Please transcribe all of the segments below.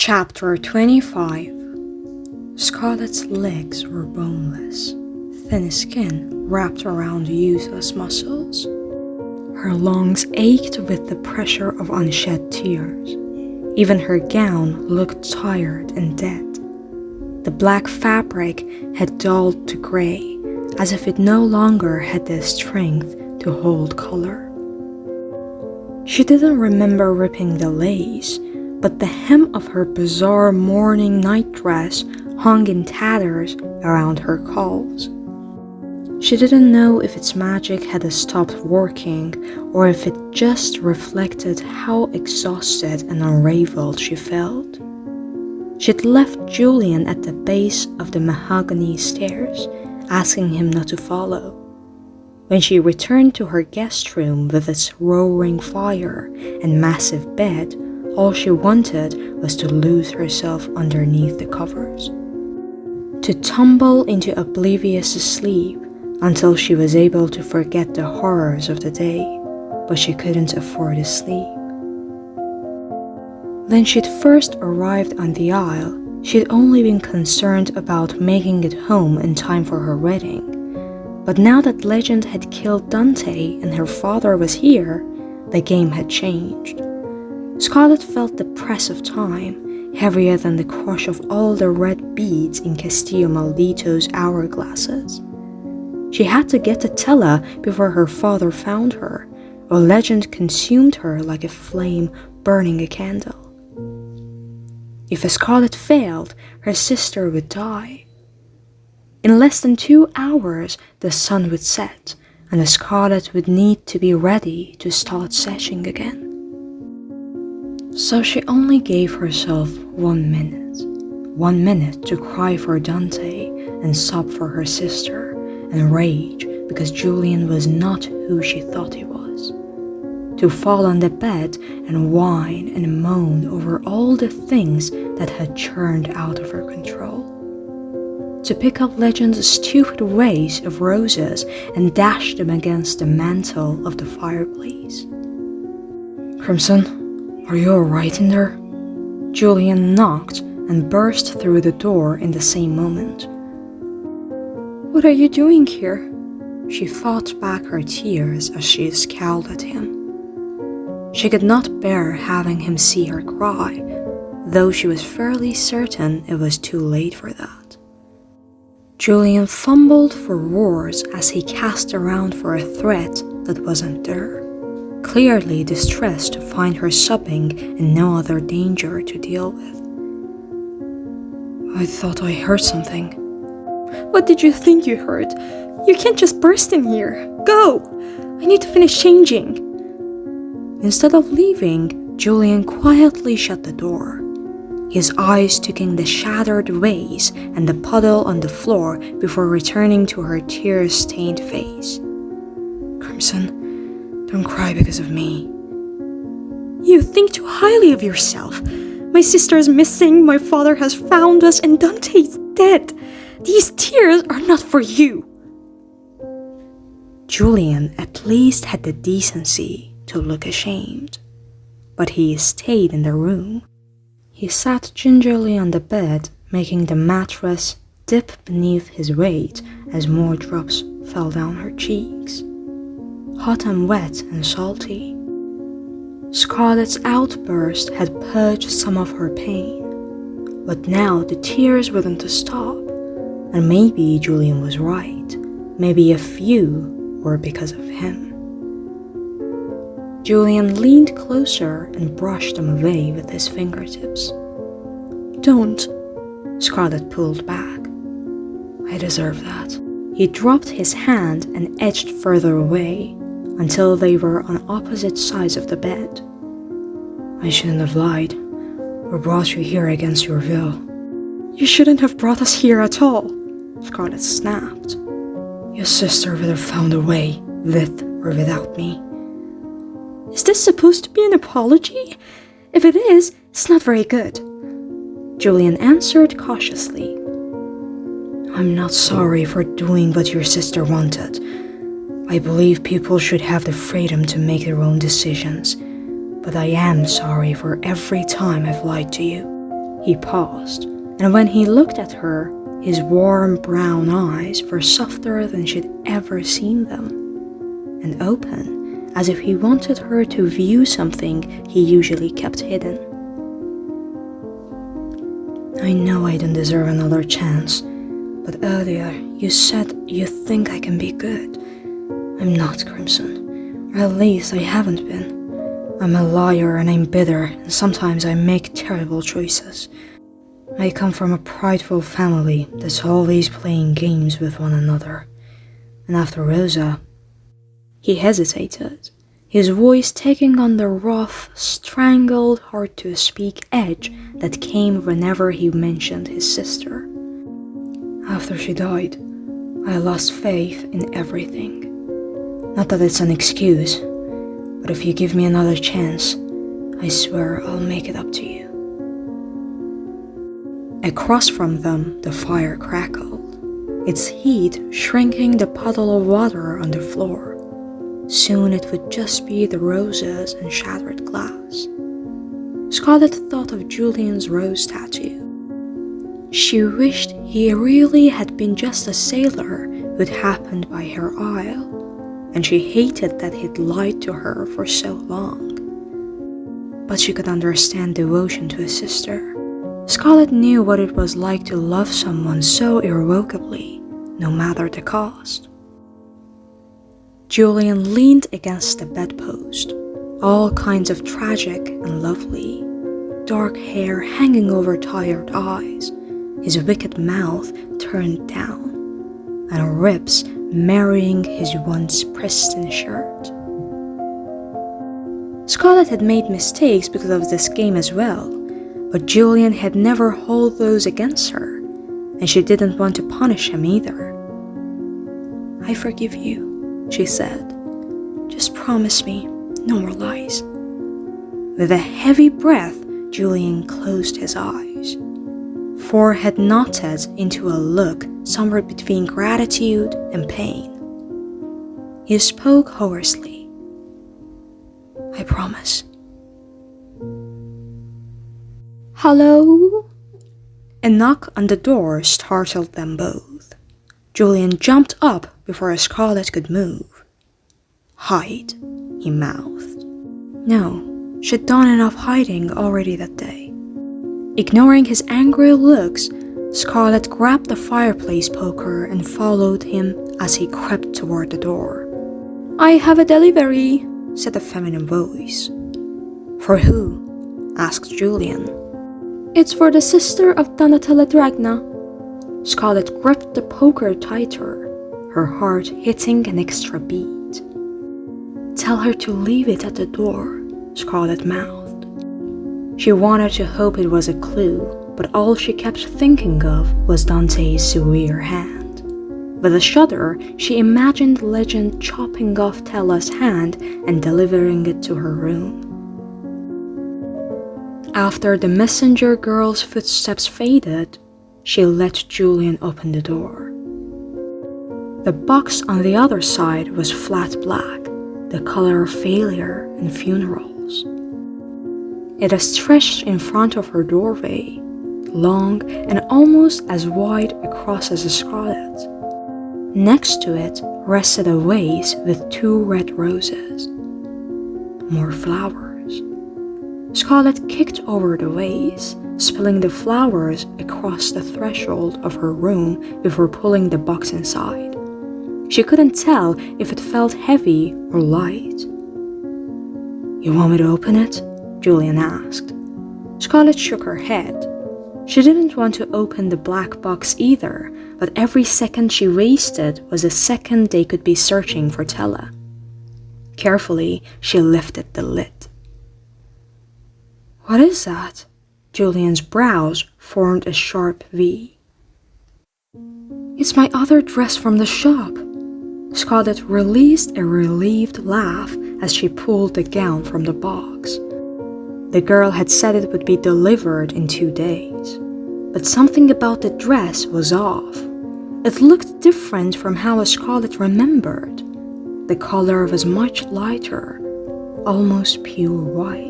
Chapter 25. Scarlett's legs were boneless, thin skin wrapped around useless muscles. Her lungs ached with the pressure of unshed tears. Even her gown looked tired and dead. The black fabric had dulled to gray, as if it no longer had the strength to hold color. She didn't remember ripping the lace, but the hem of her bizarre morning nightdress hung in tatters around her calves. She didn't know if its magic had stopped working or if it just reflected how exhausted and unraveled she felt. She'd left Julian at the base of the mahogany stairs, asking him not to follow. When she returned to her guest room with its roaring fire and massive bed, all she wanted was to lose herself underneath the covers, to tumble into oblivious sleep until she was able to forget the horrors of the day, but she couldn't afford to sleep. When she'd first arrived on the Isle, she'd only been concerned about making it home in time for her wedding. But now that Legend had killed Dante and her father was here, the game had changed. Scarlett felt the press of time, heavier than the crush of all the red beads in Castillo Maldito's hourglasses. She had to get to Tella before her father found her, or Legend consumed her like a flame burning a candle. If Scarlett failed, her sister would die. In less than 2 hours, the sun would set, and Scarlett would need to be ready to start seshing again. So she only gave herself 1 minute. 1 minute to cry for Dante and sob for her sister and rage because Julian was not who she thought he was. To fall on the bed and whine and moan over all the things that had churned out of her control. To pick up Legend's stupid vase of roses and dash them against the mantle of the fireplace. Crimson, are you alright in there? Julian knocked and burst through the door in the same moment. What are you doing here? She fought back her tears as she scowled at him. She could not bear having him see her cry, though she was fairly certain it was too late for that. Julian fumbled for words as he cast around for a threat that wasn't there, clearly distressed to find her sobbing and no other danger to deal with. I thought I heard something. What did you think you heard? You can't just burst in here. Go! I need to finish changing. Instead of leaving, Julian quietly shut the door, his eyes taking the shattered vase and the puddle on the floor before returning to her tear-stained face. Crimson, don't cry because of me. You think too highly of yourself. My sister is missing, my father has found us, and Dante's dead. These tears are not for you. Julian at least had the decency to look ashamed, but he stayed in the room. He sat gingerly on the bed, making the mattress dip beneath his weight as more drops fell down her cheeks, hot and wet and salty. Scarlett's outburst had purged some of her pain, but now the tears wouldn't stop, and maybe Julian was right. Maybe a few were because of him. Julian leaned closer and brushed them away with his fingertips. Don't, Scarlett pulled back. I deserve that. He dropped his hand and edged further away until they were on opposite sides of the bed. I shouldn't have lied or brought you here against your will. You shouldn't have brought us here at all, Scarlett snapped. Your sister would have found a way, with or without me. Is this supposed to be an apology? If it is, it's not very good. Julian answered cautiously. I'm not sorry for doing what your sister wanted. I believe people should have the freedom to make their own decisions, but I am sorry for every time I've lied to you. He paused, and when he looked at her, his warm brown eyes were softer than she'd ever seen them, and open, as if he wanted her to view something he usually kept hidden. I know I don't deserve another chance, but earlier you said you think I can be good. I'm not, Crimson, or at least I haven't been. I'm a liar and I'm bitter, and sometimes I make terrible choices. I come from a prideful family that's always playing games with one another. And after Rosa, he hesitated, his voice taking on the rough, strangled, hard-to-speak edge that came whenever he mentioned his sister. After she died, I lost faith in everything. Not that it's an excuse, but if you give me another chance, I swear I'll make it up to you. Across from them, the fire crackled, its heat shrinking the puddle of water on the floor. Soon it would just be the roses and shattered glass. Scarlett thought of Julian's rose tattoo. She wished he really had been just a sailor who'd happened by her isle, and she hated that he'd lied to her for so long. But she could understand devotion to a sister. Scarlett knew what it was like to love someone so irrevocably, no matter the cost. Julian leaned against the bedpost, all kinds of tragic and lovely, dark hair hanging over tired eyes, his wicked mouth turned down, and ribs marrying his once pristine shirt. Scarlett had made mistakes because of this game as well, but Julian had never held those against her, and she didn't want to punish him either. I forgive you, she said. Just promise me no more lies. With a heavy breath, Julian closed his eyes, forehead knotted into a look somewhere between gratitude and pain. He spoke hoarsely. I promise. Hello? A knock on the door startled them both. Julian jumped up before Scarlett could move. Hide, he mouthed. No, she'd done enough hiding already that day. Ignoring his angry looks, Scarlett grabbed the fireplace poker and followed him as he crept toward the door. I have a delivery, said a feminine voice. For who? Asked Julian. It's for the sister of Donatella Dragna. Scarlett gripped the poker tighter, her heart hitting an extra beat. Tell her to leave it at the door, Scarlett mouthed. She wanted to hope it was a clue, but all she kept thinking of was Dante's severe hand. With a shudder, she imagined Legend chopping off Tella's hand and delivering it to her room. After the messenger girl's footsteps faded, she let Julian open the door. The box on the other side was flat black, the color of failure and funerals. It stretched in front of her doorway, long and almost as wide across as a Scarlett. Next to it rested a vase with 2 red roses. More flowers. Scarlett kicked over the vase, spilling the flowers across the threshold of her room before pulling the box inside. She couldn't tell if it felt heavy or light. You want me to open it? Julian asked. Scarlett shook her head. She didn't want to open the black box either, but every second she wasted was a second they could be searching for Tella. Carefully, she lifted the lid. What is that? Julian's brows formed a sharp V. It's my other dress from the shop. Scarlett released a relieved laugh as she pulled the gown from the box. The girl had said it would be delivered in 2 days, but something about the dress was off. It looked different from how Scarlett remembered. The color was much lighter, almost pure white.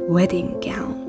Wedding gown.